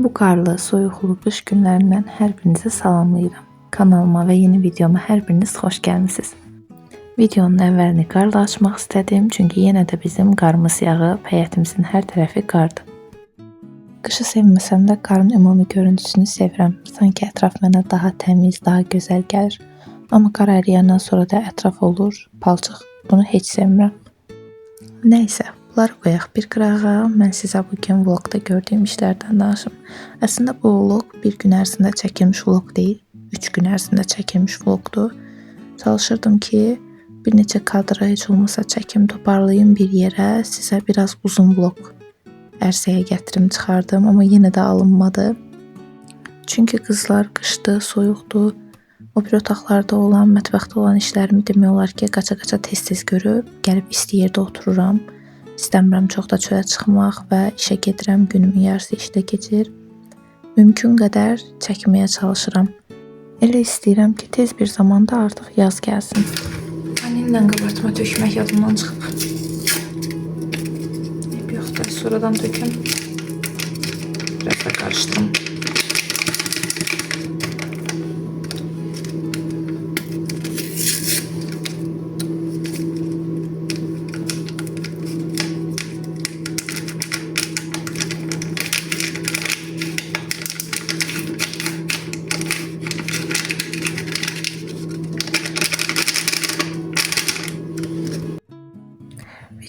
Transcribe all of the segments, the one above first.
Bu qarlı, soyuqlu qış günlərindən hər birinizi salamlayıram. Kanalıma və yeni videoma hər biriniz xoş gəlmisiniz. Videonun əvvəlini qarla açmaq istədim, çünki yenə də bizim qarımız yağıb, həyətimizin hər tərəfi qardır. Qışı sevməsəm də qarın ümumi görüntüsünü sevirəm. Sanki ətraf mənə daha təmiz, daha gözəl gəlir. Amma qar əriyəndən sonra da ətraf olur palçıq. Bunu heç sevmirəm. Nəysə, bunları qoyaq bir qırağa. Mən sizə bugün vlogda gördüyüm işlərdən danışım. Əslində bu vlog bir gün ərzində çəkilmiş vlog deyil, 3 gün ərzində çəkilmiş vlogdur. Çalışırdım ki, bir neçə kadra heç olmasa çəkim toparlayım bir yerə, sizə biraz uzun vlog ərsəyə gətirim çıxardım, amma yenə də alınmadı. Çünki qızlar qışdı, soyuqdur. O bir otaqlarda olan, mətbəxdə olan işlərimi demək olar ki, qaça-qaça tez-tez görüb, gəlib isti yerdə otururam. İstəmirəm çox da çölə çıxmaq və işə gedirəm, günümün yarısı işdə keçir. Mümkün qədər çəkməyə çalışıram. Elə istəyirəm ki, tez bir zamanda artıq yaz gəlsin. Vanillə qabartma tökmək yadımdan çıxıb. Yoxdur, sonradan töküm. Biraz da qarışdırım.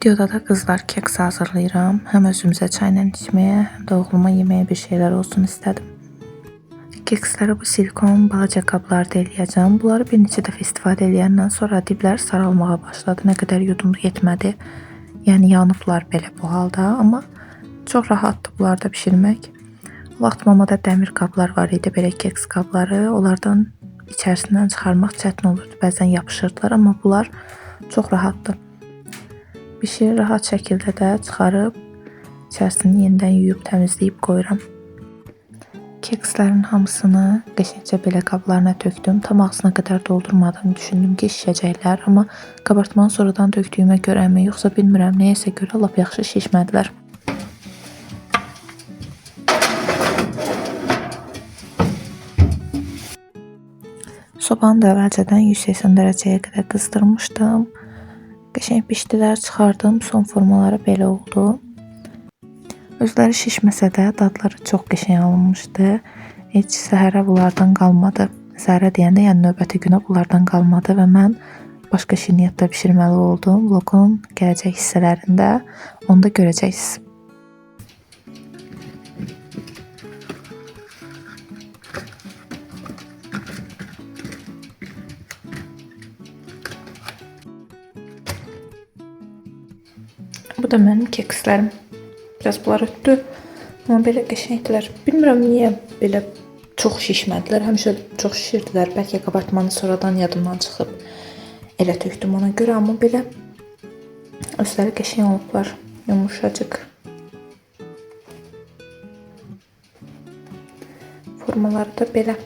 Videoda da qızlar keks hazırlayıram. Həm özümüzə çayla içməyə, həm də oğluma yeməyə bir şeylər olsun istədim. Keksləri bu silikon balaca qablarda eləyəcəm. Bunları bir neçə dəfə istifadə eləyəndən sonra diblər saralmağa başladı. Nə qədər yudumlu yetmədi. Yəni yanıblar belə bu halda, amma çox rahatdır bunlarda bişirmək. Vaxt mamada dəmir qablar var idi, belə keks qabları. Onlardan içərisindən çıxarmaq çətin olurdu. Bəzən yapışırdılar, amma bunlar çox rahatdır. Bişir rahat şəkildə də çıxarıb içərisini yenidən yuyub təmizləyib qoyuram. Kekslərin hamısını qəşəngcə belə qablarına tökdüm. Tam ağzına qədər doldurmadım. Düşündüm ki, şişəcəklər, amma qabartmanı sonradan döktüyümə görəmi, yoxsa bilmirəm, nəyəsə görə lap yaxşı şişmədilər. Sobanı da əvvəlcədən 180 dərəcəyə qədər qızdırmışdım. Qəşəng bişdilər, çıxardım. Son formaları belə oldu. Özləri şişməsə də dadları çox qəşəng alınmışdı. Heç səhərə bunlardan qalmadı. Səhərə deyəndə, yəni növbəti günə bunlardan qalmadı və mən başqa şirniyyatda bişirməli oldum. Vlogun gələcək hissələrində onu da görəcəksiniz. Bu da mənim kekslərim. Biraz bunlar ötdü, amma belə qəşəngdilər. Bilmirəm niyə belə çox şişmədilər. Həmişə çox şişirdilər. Bəlkə qabartmanı sonradan yadımdan çıxıb elə tökdüm ona görə, amma belə özləri qəşəng olublar. Yumuşacıq. Formaları da belə.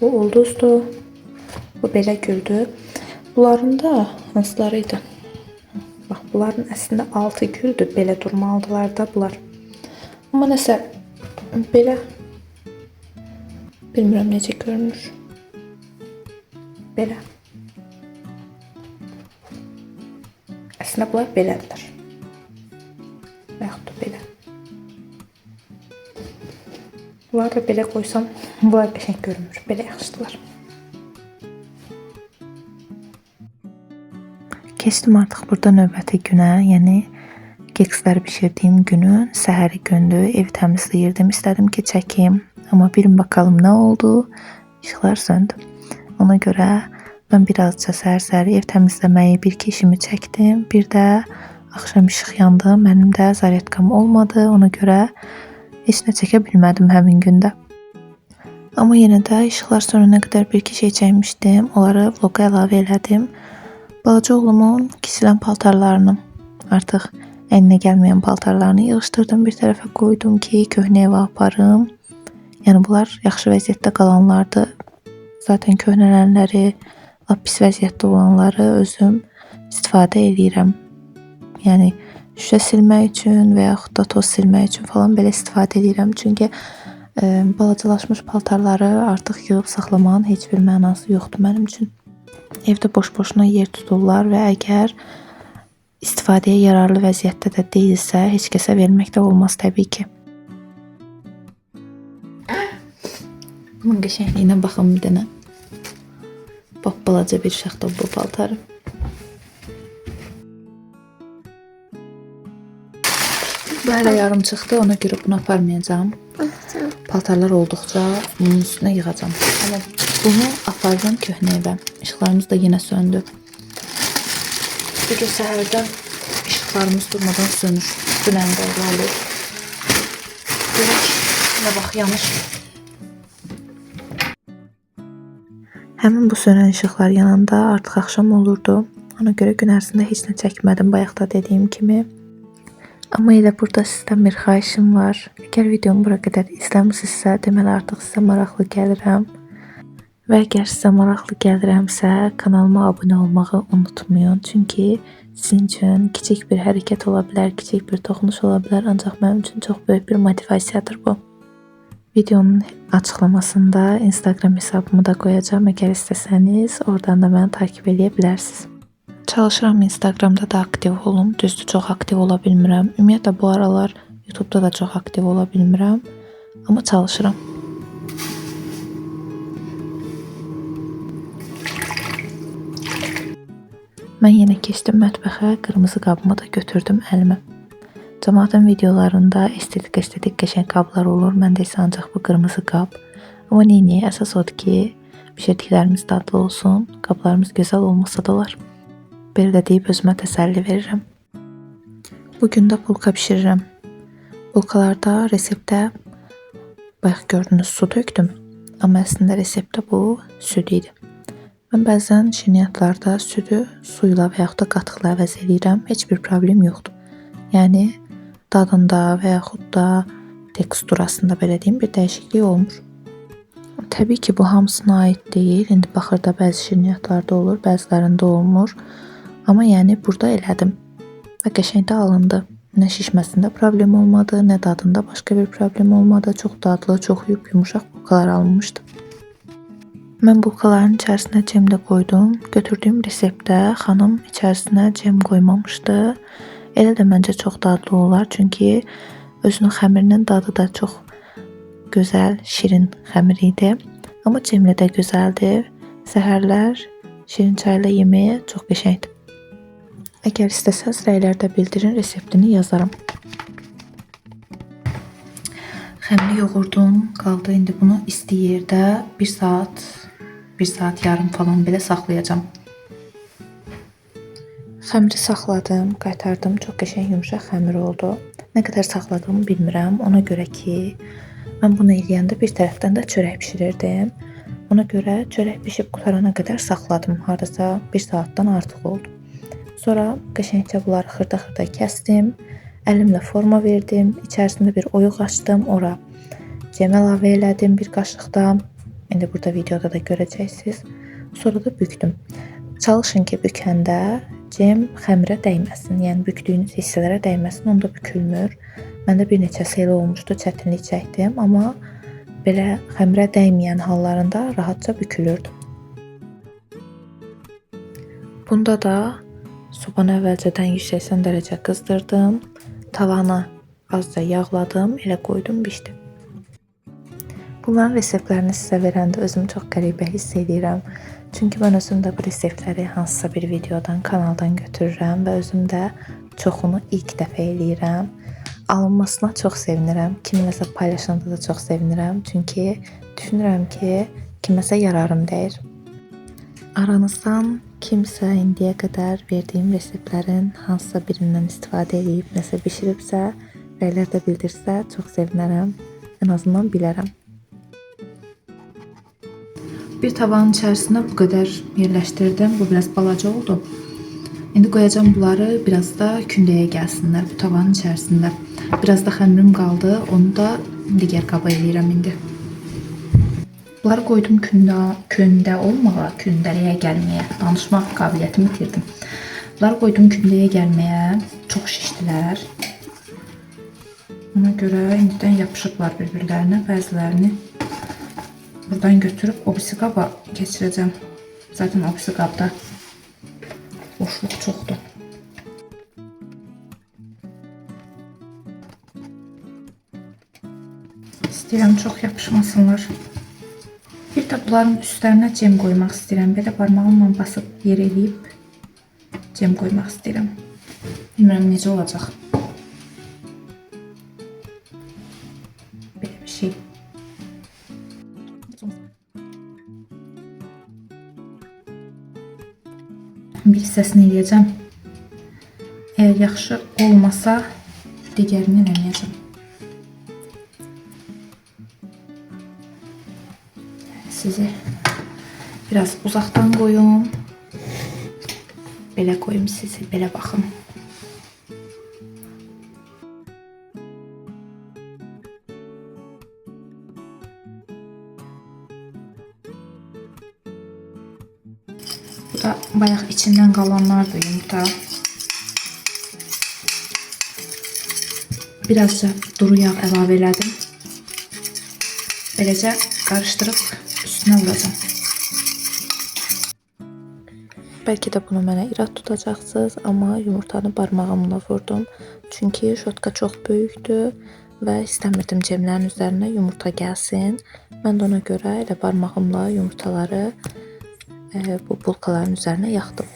Bu ulduzdur. Bu belə güldü. Bunların da hansıları idi? Bax, bunların əslində 6 güldür, belə durmalıdılar da bunlar. Amma nəsə, belə, bilmirəm necə görünür. Belə. Əslində bunlar belədirlər. Və yaxud da belə. Bunları da belə qoysam, bunlar qəşəng görünür, belə yaxşıdırlar. Keçdim artıq burada növbəti günə, yəni keksləri bişirdiyim günün səhəri gündür, ev təmizləyirdim, istədim ki çəkim, amma bilin bakalım nə oldu, işıqlar söndü. Ona görə mən birazca səhər-səhər ev təmizləməyi bir-iki işimi çəkdim, bir də axşam işıq yandı, mənim də zaryadkam olmadı, ona görə heç nə çəkə bilmədim həmin gündə. Amma yenə də işıqlar sönənə qədər bir-iki şey çəkmişdim, onları vloqa əlavə elədim. Balaca oğlumun kisilən paltarlarını, artıq əyninə gəlməyən paltarlarını yığışdırdım, bir tərəfə qoydum ki, köhnə evə aparım. Yəni bunlar yaxşı vəziyyətdə qalanlardı. Zaten köhnələnləri, lap pis vəziyyətdə olanları özüm istifadə edirəm. Yəni şüşə silmək üçün və yaxud da toz silmək üçün falan belə istifadə edirəm. Çünki balacalaşmış paltarları artıq yığıb saxlamağın heç bir mənası yoxdur mənim üçün. Evdə boş-boşuna yer tuturlar və əgər istifadəyə yararlı vəziyyətdə də deyilsə, heç kəsə vermək də olmaz təbii ki. Bunun qəşəngliyinə baxın bir dənə. Balaca bir uşaqdır bu paltarı. Bu hələ yarım çıxdı, ona görə bunu aparmayacağım. Paltarlar olduqca bunun üstünə yığacağım. Amma bunu apardım köhnə evə. İşıqlarımız da yenə söndü. Bugün səhərdən işıqlarımız durmadan sönür. Dünən də öyle olur. Görək, nə bax yanır. Həmin bu sönən işıqlar yananda artıq axşam olurdu. Ona görə gün ərzində heç nə çəkmədim, bayaq da dediyim kimi. Amma elə burada sizdən bir xahişim var. Əgər videomu bura qədər izləmisinizsə, deməli artıq sizə maraqlı gəlirəm. Və əgər sizə maraqlı gəlirəmsə, kanalıma abunə olmağı unutmayın. Çünki sizin üçün kiçik bir hərəkət ola bilər, kiçik bir toxunuş ola bilər. Ancaq mənim üçün çox böyük bir motivasiyadır bu. Videonun açıqlamasında Instagram hesabımı da qoyacağam. Əgər istəsəniz, oradan da məni takip edə bilərsiniz. Çalışıram Instagramda da aktiv olum. Düzdür, çox aktiv ola bilmirəm. Ümumiyyətlə bu aralar YouTube'da da çox aktiv ola bilmirəm. Amma çalışıram. Mən yenə keçdim mətbəxə, qırmızı qabımı da götürdüm əlimə. Cəmaatın videolarında estetik qəşəng qablar olur. Məndə isə ancaq bu qırmızı qab. Amma neyini, əsas odur ki, bişirdiklərimiz dadlı olsun, qablarımız gözəl olmasa da olar. Belə də deyib özümə təsəlli verirəm. Bugün də bulka bişirirəm. Bulkalarda reseptdə bayaq gördünüz su tökdüm. Amma əslində reseptdə bu süd idi. Mən bəzən şirniyyatlarda südü su ilə və yaxud da qatıqla əvəz edirəm. Heç bir problem yoxdur. Yəni dadında və yaxud da teksturasında belə deyim bir dəyişiklik olmur. Təbii ki bu hamısına aid deyil. İndi baxırda bəzi şirniyyatlarda olur, bəzilərində olmur. Amma yəni burada elədim və qəşəng də alındı. Nə şişməsində problem olmadı, nə dadında başqa bir problem olmadı. Çox dadlı, çox yumuşaq bulkalar alınmışdı. Mən bulkaların içərisinə cem də qoydum. Götürdüyüm reseptdə xanım içərisinə cem qoymamışdı. Elə də məncə çox dadlı olar. Çünki özünün xəmirinin dadı da çox gözəl, şirin xəmir idi. Amma cemlə də gözəldir. Səhərlər şirin çayla yeməyə çox qəşəngdir. Əgər istəsəz rəylərdə bildirin, reseptini yazaram. Xəmiri yoğurdum, qaldı indi bunu isti yerdə 1 saat yarım falan belə saxlayacağam. Xəmiri saxladım, qaytardım, çox qəşəng yumşaq xəmir oldu. Nə qədər saxladığımı bilmirəm, ona görə ki, mən bunu eləyəndə bir tərəfdən də çörək bişirirdim. Ona görə çörək bişib qutarana qədər saxladım, hardasa 1 saatdan artıq oldu. Sonra qəşəngcə bunları xırda-xırda kəsdim, əlimlə forma verdim, içərisində bir oyuq açdım, ora cem əlavə elədim bir qaşıqda. İndi burada videoda da görəcəksiniz. Sonra da bükdüm. Çalışın ki, bükəndə cem xəmirə dəyməsin, yəni bükdüyünüz hissələrə dəyməsin, onda bükülmür. Məndə bir neçəsi elə olmuşdu, çətinlik çəkdim, amma belə xəmirə dəyməyən hallarında rahatca bükülürdü. Bunda da sobanı əvvəlcədən 180 dərəcə qızdırdım. Tavanı azca yağladım, elə qoydum, bişdi. Bunların reseptlərini sizə verəndə özümü çox qəribə hiss edirəm. Çünki mən özüm də bu reseptləri hansısa bir videodan, kanaldan götürürəm və özüm də çoxunu ilk dəfə eləyirəm. Alınmasına çox sevinirəm. Kiminləsə paylaşanda da çox sevinirəm. Çünki düşünürəm ki, kiməsə yararım dəyir. Aranızdan kimsə indiyə qədər verdiyim reseptlərin hansısa birindən istifadə edib, nəsə bişiribsə, rəylərdə bildirsə çox sevinərəm. Ən azından bilərəm. Bir tavanın içərisinə bu qədər yerləşdirdim. Bu biraz balaca oldu. İndi qoyacağım bunları, biraz da kündəyə gəlsinlər bu tavanın içərisində. Biraz da xəmirim qaldı, onu da digər qaba eləyirəm indi. Bunları qoydum kündə olmağa, kündəliyə gəlməyə, danışmaq qabiliyyətimi itirdim. Bunları qoydum gündəyə gəlməyə. Çox şişdilər. Ona görə indidən yapışıblar bir-birlərinə. Bəzilərini buradan götürüb o birisi qaba keçirəcəm. Zaten o birisi qabda boşluq çoxdur. İstəyirəm çox yapışmasınlar. Bir də bunların üstlərinə cem qoymaq istəyirəm. Belə barmağımla basıb yer eləyib cem qoymaq istəyirəm. Bilmirəm necə olacaq. Belə bir şey. Bir hissəsini eləyəcəm. Əgər yaxşı olmasa, digərini eləməyəcəm. Sizi biraz uzaqdan qoyum. Belə qoyum sizi, belə baxın. Bu da bayaq içindən qalanlardır yumurta. Birazca duru yağ əlavə elədim. Beləcə qarışdırıb üstünə vuracağım. Bəlkə də bunu mənə irad tutacaqsınız, amma yumurtanı barmağımla vurdum. Çünki şotka çox böyükdür və istəmirdim cemlərin üzərinə yumurta gəlsin. Mən də ona görə elə barmağımla yumurtaları bu bulkaların üzərinə yaxdım.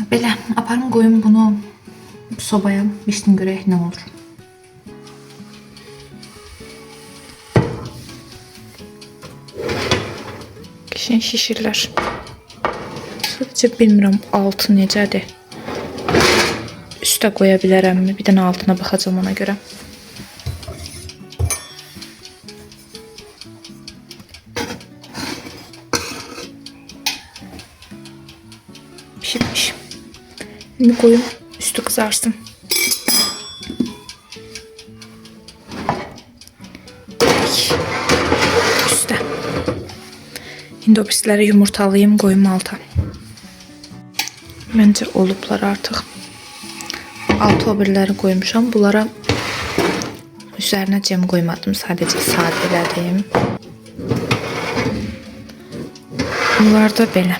Belə aparım qoyum bunu sobaya, bişsin görək nə olur. Qəşəng şişirlər. Sadəcə bilmirəm altı necədir. Üstə qoya bilərəmmi? Bir dənə altına baxacağam ona görə. Pişirmiş. Şimdi koyun üstü kızarsın. Üstte. Şimdi o pisləri yumurtalayayım, koyum alta. Bence olublar artık. Altı o biriləri koymuşam. Bunlara üzerine cem koymadım. Sadece sadələdim. Bunlar da belə.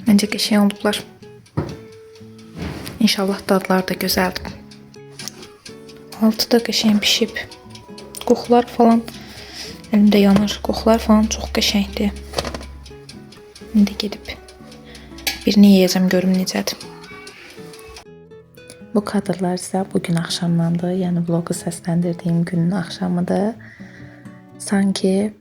Bence qəşəng olublar. İnşallah dadlar da gözəldir. Altı da qəşəng pişib. Qoxular falan elimdə yanır. Qoxular falan çox qəşəngdir. İndi gedib birini yeyəcəm, görüm necədir. Bu kadrlar isə bugün axşamdandır. Yəni vlogu səsləndirdiyim günün axşamıdır. Sanki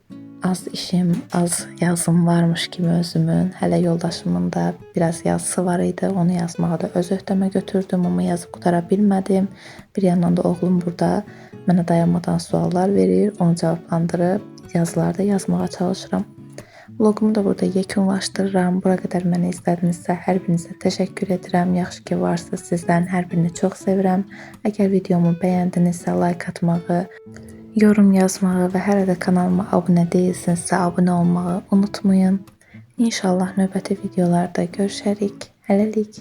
az işim, az yazım varmış kimi özümün. Hələ yoldaşımın da biraz yazısı var idi. Onu yazmağı da öz öhdəmə götürdüm, amma yazıb qutara bilmədim. Bir yandan da oğlum burada mənə dayanmadan suallar verir. Onu cavablandırıb yazılarda yazmağa çalışıram. Vlogumu da burada yekunlaşdırıram. Bura qədər məni izlədinizsə hər birinizə təşəkkür edirəm. Yaxşı ki varsınız. Sizlərin hər birini çox sevirəm. Əgər videomu bəyəndinizsə like atmağı, yorum yazmağı və hələ də kanalıma abunə deyilsinizsə abunə olmağı unutmayın. İnşallah növbəti videolarda görüşərik. Hələlik.